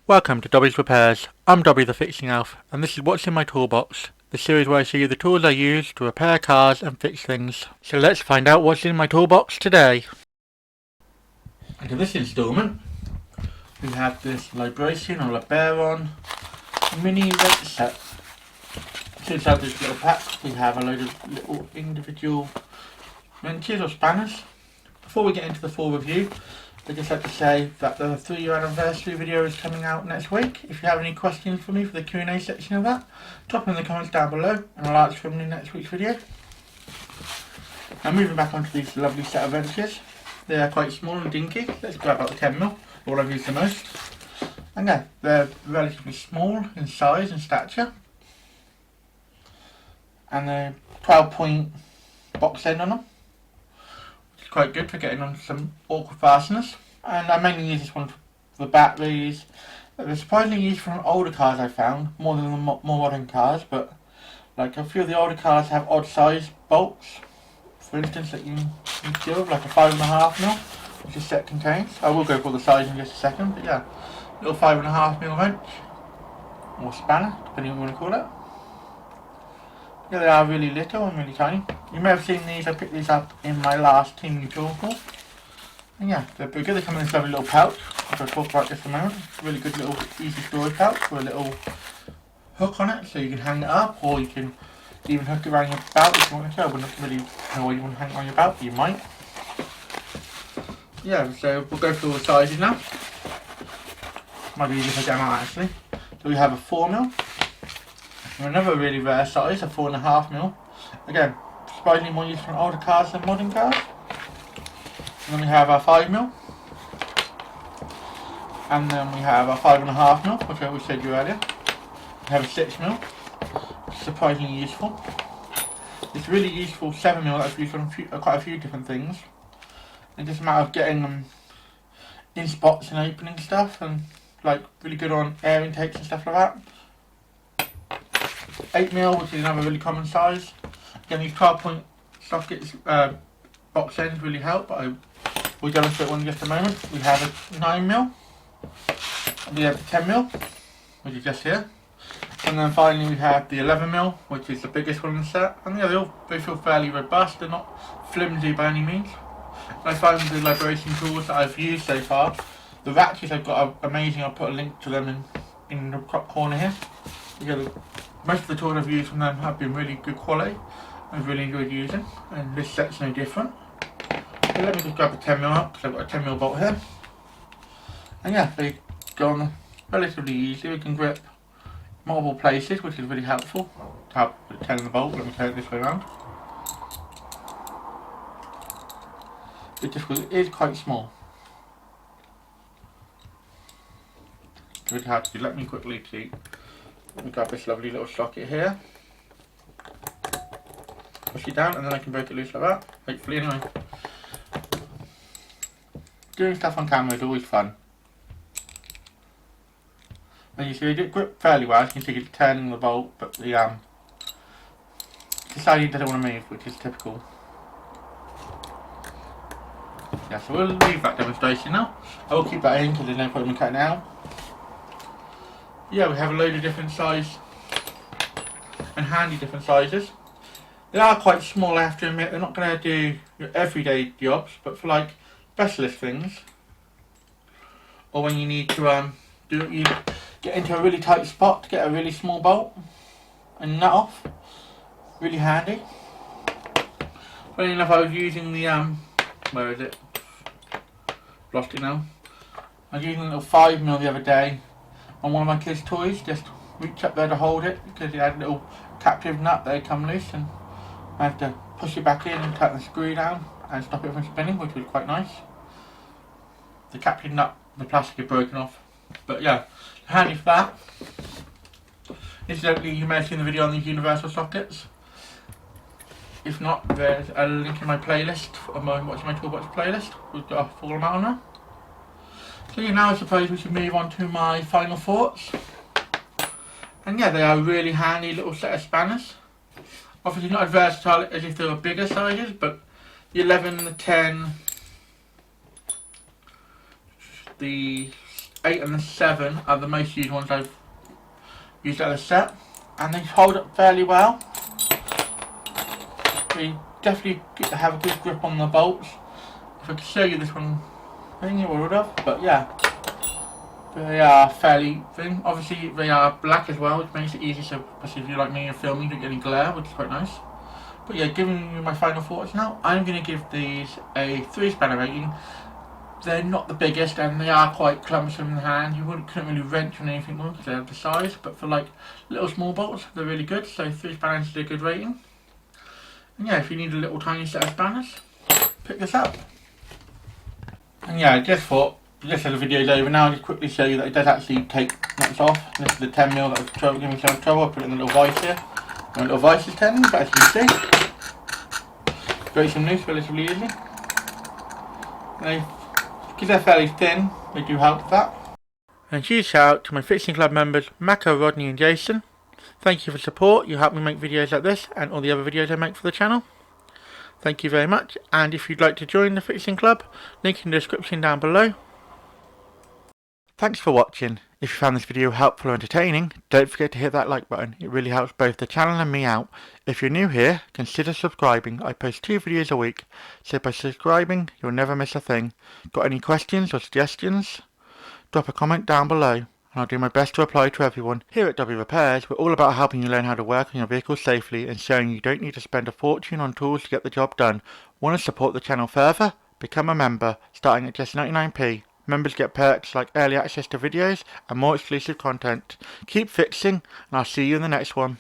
Welcome to Dobby's Repairs. I'm Dobby the Fixing Elf, and this is what's in my toolbox, the series where I show you the tools I use to repair cars and fix things. So let's find out what's in my toolbox today. And in this instalment, we have this Libraton or Libraton Mini Wrench Set. Inside this little pack, we have a load of little individual wrenches or spanners. Before we get into the full review, I'd just like to say that the 3-year anniversary video is coming out next week. If you have any questions for me for the Q&A section of that, drop them in the comments down below and I'll answer them in next week's video. Now moving back onto these lovely set of wrenches. They are quite small and dinky. Let's grab out the 10mm, the one I've used the most. And yeah, they're relatively small in size and stature. And they're 12-point box end on them. Quite good for getting on some awkward fasteners, and I mainly use this one for the batteries. They're surprisingly used from older cars I found, more than the more modern cars, but like a few of the older cars have odd size bolts, for instance, that you can deal with, like a 5.5mm, which this set contains. I will go for the size in just a second, but yeah, little 5.5mm wrench, or spanner, depending on what you want to call it. Yeah, they are really little and really tiny. You may have seen these, I picked these up in my last Temu haul. And yeah, they're pretty good. They come in this lovely little pouch, which I'll talk about just a moment. It's a really good little easy storage pouch with a little hook on it, so you can hang it up, or you can even hook it around your belt if you want to. I wouldn't really know why you want to hang it on your belt, but you might. Yeah, so we'll go through all the sizes now. Might be easier if I get them out actually. So we have a 4mm. Another really rare size, a 4.5mm. Again, surprisingly more used from older cars than modern cars. And then we have our 5mm. And then we have our 5.5mm, which I showed you earlier. We have a 6mm, which is surprisingly useful. It's really useful 7mm that's used on quite a few different things. It's just a matter of getting them in spots and opening stuff, and like really good on air intakes and stuff like that. 8mm, which is another really common size. Again, these 12-point sockets, box ends really help, but we'll demonstrate one in just a moment. We have a 9mm, we have the 10mm, which is just here, and then finally we have the 11mm, which is the biggest one in the set. And yeah, they feel fairly robust, they're not flimsy by any means. And I find the Libraton tools that I've used so far, the ratchets I've got are amazing. I'll put a link to them in the top corner here. Most of the tools I've used from them have been really good quality. I've really enjoyed using, and this set's no different. So let me just grab a 10mm up, because I've got a 10mm bolt here. And yeah, they go on relatively easily. We can grip multiple places, which is really helpful to have the 10 in the bolt. Let me turn it this way around. It is quite small. It's really hard to do. Let me quickly see. Let me grab this lovely little socket here. Push it down and then I can break it loose like that. Hopefully, anyway. Doing stuff on camera is always fun. And you see, they grip fairly well. As you can see, it's turning the bolt, but the side doesn't want to move, which is typical. Yeah, so we'll leave that demonstration now. I will keep that in because there's no point in me cutting it out. Yeah, we have a load of different size and handy different sizes. They are quite small, I have to admit. They're not going to do your everyday jobs, but for like specialist things, or when you need to you get into a really tight spot to get a really small bolt and nut off. Really handy. Funny enough, I was using the where is it? Lost it now. I was using a little 5mm the other day on one of my kids' toys. Just reach up there to hold it because it had a little captive nut that had come loose, and I had to push it back in and tighten the screw down and stop it from spinning, which was quite nice. The captive nut, the plastic had broken off, but yeah, handy for that. Incidentally, you may have seen the video on these universal sockets. If not, there's a link in my playlist of my What's My Toolbox playlist. We've got a full amount on there. So yeah, now I suppose we should move on to my final thoughts. And yeah, they are a really handy little set of spanners. Obviously not as versatile as if they were bigger sizes, but the 11, the 10, the 8 and the 7 are the most used ones I've used out of the set, and they hold up fairly well. They definitely have a good grip on the bolts. If I could show you this one, I think it would have, but yeah. They are fairly thin. Obviously they are black as well, which makes it easy, so especially if you like me and filming, you don't get any glare, which is quite nice. But yeah, giving you my final thoughts now, I'm going to give these a 3 spanner rating. They're not the biggest and they are quite cumbersome in the hand. You couldn't really wrench on anything more because they're the size, but for like little small bolts, they're really good, so 3 spanners is a good rating. And yeah, if you need a little tiny set of spanners, pick this up. And yeah, I just thought, just as the video's over now, I'll just quickly show you that it does actually take nuts off. This is the 10mm that was giving me so much trouble. I put it in the little vice here. My little vice is 10, but as you can see, breaks them loose relatively easily. Because they're fairly thin, they do help with that. And huge shout out to my Fixing Club members, Mako, Rodney and Jason. Thank you for support. You help me make videos like this and all the other videos I make for the channel. Thank you very much, and if you'd like to join the Fixing Club, link in the description down below. Thanks for watching. If you found this video helpful or entertaining, don't forget to hit that like button. It really helps both the channel and me out. If you're new here, consider subscribing. I post 2 videos a week, so by subscribing, you'll never miss a thing. Got any questions or suggestions? Drop a comment down below, and I'll do my best to reply to everyone. Here at Dobby Repairs, we're all about helping you learn how to work on your vehicle safely and showing you don't need to spend a fortune on tools to get the job done. Want to support the channel further? Become a member, starting at just 99p. Members get perks like early access to videos and more exclusive content. Keep fixing, and I'll see you in the next one.